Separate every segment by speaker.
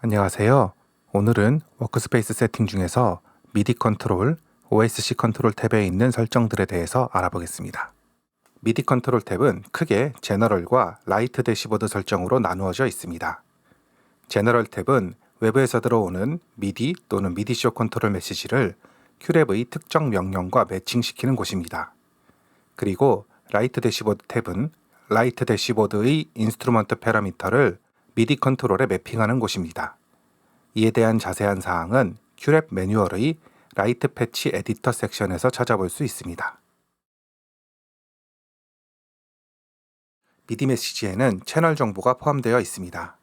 Speaker 1: 안녕하세요. 오늘은 워크스페이스 세팅 중에서 미디 컨트롤, OSC 컨트롤 탭에 있는 설정들에 대해서 알아보겠습니다. 미디 컨트롤 탭은 크게 제너럴과 라이트 대시보드 설정으로 나누어져 있습니다. 제너럴 탭은 외부에서 들어오는 미디 또는 미디쇼 컨트롤 메시지를 큐랩의 특정 명령과 매칭시키는 곳입니다. 그리고 라이트 대시보드 탭은 라이트 대시보드의 인스트루먼트 패러미터를 미디 컨트롤에 매핑하는 곳입니다. 이에 대한 자세한 사항은 큐랩 매뉴얼의 라이트 패치 에디터 섹션에서 찾아볼 수 있습니다. 미디 메시지에는 채널 정보가 포함되어 있습니다.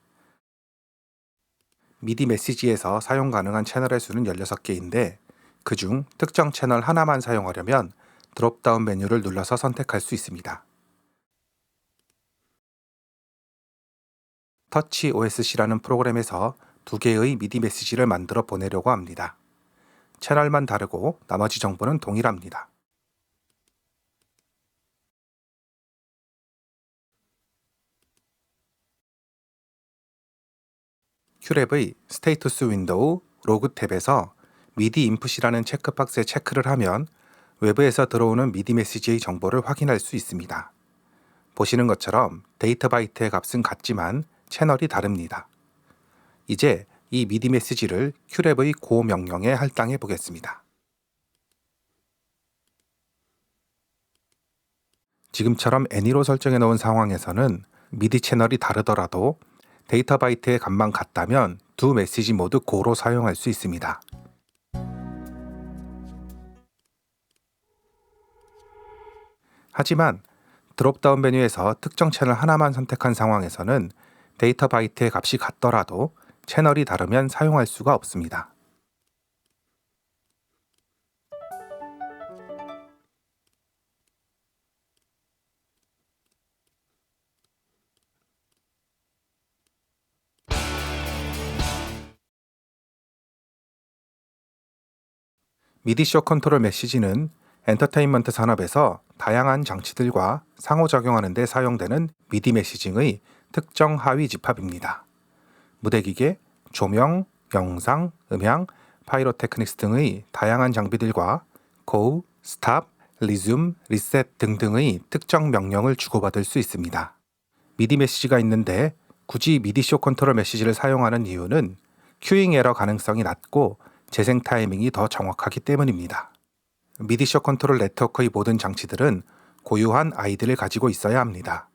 Speaker 1: 미디 메시지에서 사용 가능한 채널의 수는 16개인데 그중 특정 채널 하나만 사용하려면 드롭다운 메뉴를 눌러서 선택할 수 있습니다. 터치 OSC라는 프로그램에서 2개의 미디 메시지를 만들어 보내려고 합니다. 채널만 다르고 나머지 정보는 동일합니다. 큐랩의 스테이투스 윈도우 로그 탭에서 미디 인풋이라는 체크박스에 체크를 하면 외부에서 들어오는 미디 메시지의 정보를 확인할 수 있습니다. 보시는 것처럼 데이터 바이트의 값은 같지만 채널이 다릅니다. 이제 이 미디 메시지를 큐랩의 고 명령에 할당해 보겠습니다. 지금처럼 애니로 설정해 놓은 상황에서는 미디 채널이 다르더라도 데이터 바이트의 값만 같다면 두 메시지 모두 고로 사용할 수 있습니다. 하지만 드롭다운 메뉴에서 특정 채널 하나만 선택한 상황에서는 데이터 바이트의 값이 같더라도 채널이 다르면 사용할 수가 없습니다. 미디쇼 컨트롤 메시지는 엔터테인먼트 산업에서 다양한 장치들과 상호작용하는 데 사용되는 미디 메시징의 특정 하위 집합입니다. 무대기계, 조명, 영상, 음향, 파이로테크닉스 등의 다양한 장비들과 go, stop, resume, reset 등등의 특정 명령을 주고받을 수 있습니다. 미디 메시지가 있는데 굳이 미디쇼 컨트롤 메시지를 사용하는 이유는 큐잉 에러 가능성이 낮고 재생 타이밍이 더 정확하기 때문입니다. 미디쇼 컨트롤 네트워크의 모든 장치들은 고유한 아이디를 가지고 있어야 합니다.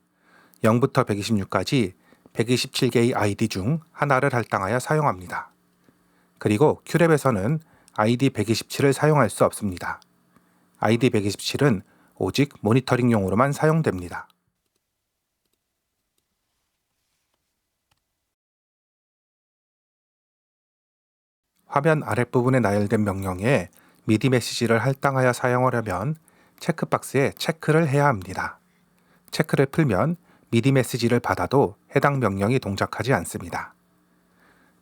Speaker 1: 0부터 126까지 127개의 아이디 중 하나를 할당하여 사용합니다. 그리고 큐랩에서는 아이디 127을 사용할 수 없습니다. 아이디 127은 오직 모니터링용으로만 사용됩니다. 화면 아랫부분에 나열된 명령에 미디 메시지를 할당하여 사용하려면 체크박스에 체크를 해야 합니다. 체크를 풀면 미디 메시지를 받아도 해당 명령이 동작하지 않습니다.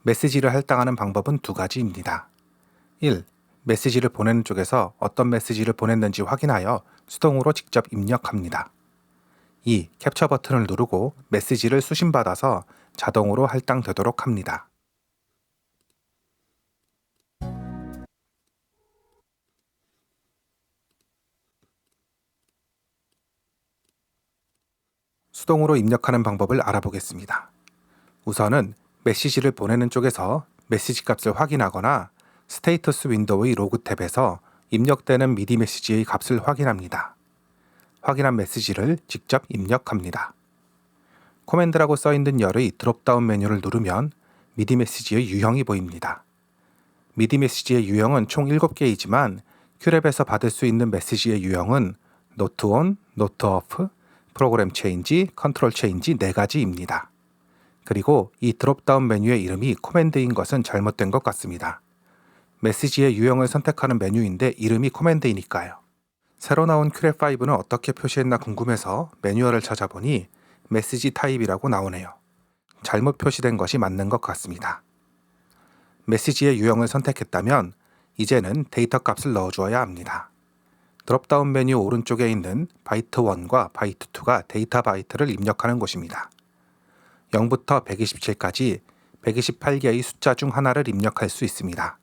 Speaker 1: 메시지를 할당하는 방법은 두 가지입니다. 1. 메시지를 보내는 쪽에서 어떤 메시지를 보냈는지 확인하여 수동으로 직접 입력합니다. 2. 캡처 버튼을 누르고 메시지를 수신받아서 자동으로 할당되도록 합니다. 수동으로 입력하는 방법을 알아보겠습니다. 우선은 메시지를 보내는 쪽에서 메시지 값을 확인하거나 스테이터스 윈도우의 로그 탭에서 입력되는 미디 메시지의 값을 확인합니다. 확인한 메시지를 직접 입력합니다. 코맨드라고 써있는 열의 드롭다운 메뉴를 누르면 미디 메시지의 유형이 보입니다. 미디 메시지의 유형은 총 7개이지만 큐랩에서 받을 수 있는 메시지의 유형은 노트 온, 노트 오프, 프로그램 체인지, 컨트롤 체인지 4가지입니다. 그리고 이 드롭다운 메뉴의 이름이 코맨드인 것은 잘못된 것 같습니다. 메시지의 유형을 선택하는 메뉴인데 이름이 코맨드이니까요. 새로 나온 큐랩5는 어떻게 표시했나 궁금해서 매뉴얼을 찾아보니 메시지 타입이라고 나오네요. 잘못 표시된 것이 맞는 것 같습니다. 메시지의 유형을 선택했다면 이제는 데이터 값을 넣어주어야 합니다. 드롭다운 메뉴 오른쪽에 있는 바이트 1과 바이트 2가 데이터 바이트를 입력하는 곳입니다. 0부터 127까지 128개의 숫자 중 하나를 입력할 수 있습니다.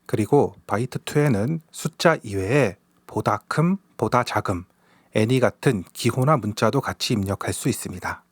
Speaker 1: 그리고 바이트 2에는 숫자 이외에 보다 큼, 보다 작음, 애니 같은 기호나 문자도 같이 입력할 수 있습니다.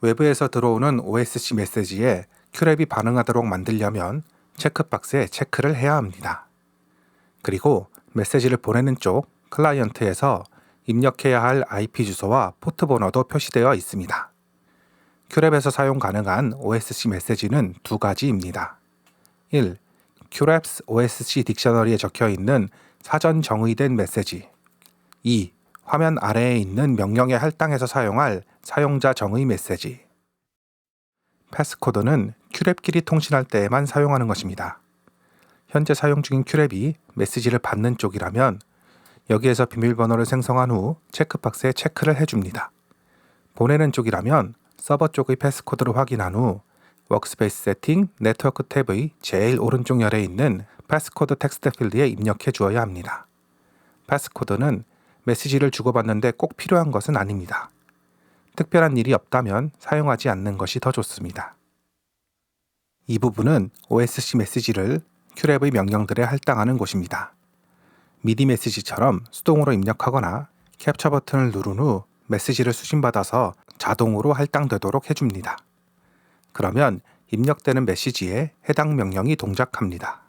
Speaker 1: 외부에서 들어오는 OSC 메시지에 큐랩이 반응하도록 만들려면 체크박스에 체크를 해야 합니다. 그리고 메시지를 보내는 쪽 클라이언트에서 입력해야 할 IP 주소와 포트 번호도 표시되어 있습니다. 큐랩에서 사용 가능한 OSC 메시지는 두 가지입니다. 1. 큐랩스 OSC 딕셔너리에 적혀 있는 사전 정의된 메시지. 2. 화면 아래에 있는 명령에 할당해서 사용할 사용자 정의 메시지. 패스코드는 큐랩끼리 통신할 때에만 사용하는 것입니다. 현재 사용 중인 큐랩이 메시지를 받는 쪽이라면 여기에서 비밀번호를 생성한 후 체크박스에 체크를 해줍니다. 보내는 쪽이라면 서버 쪽의 패스코드를 확인한 후 워크스페이스 세팅 네트워크 탭의 제일 오른쪽 열에 있는 패스코드 텍스트 필드에 입력해 주어야 합니다. 패스코드는 메시지를 주고받는데 꼭 필요한 것은 아닙니다. 특별한 일이 없다면 사용하지 않는 것이 더 좋습니다. 이 부분은 OSC 메시지를 큐랩의 명령들에 할당하는 곳입니다. 미디 메시지처럼 수동으로 입력하거나 캡처 버튼을 누른 후 메시지를 수신받아서 자동으로 할당되도록 해줍니다. 그러면 입력되는 메시지에 해당 명령이 동작합니다.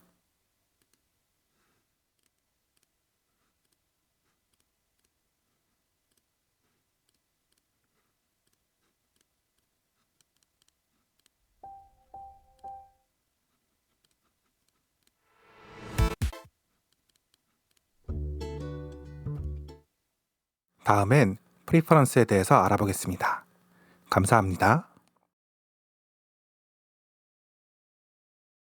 Speaker 1: 다음엔 프리퍼런스에 대해서 알아보겠습니다. 감사합니다.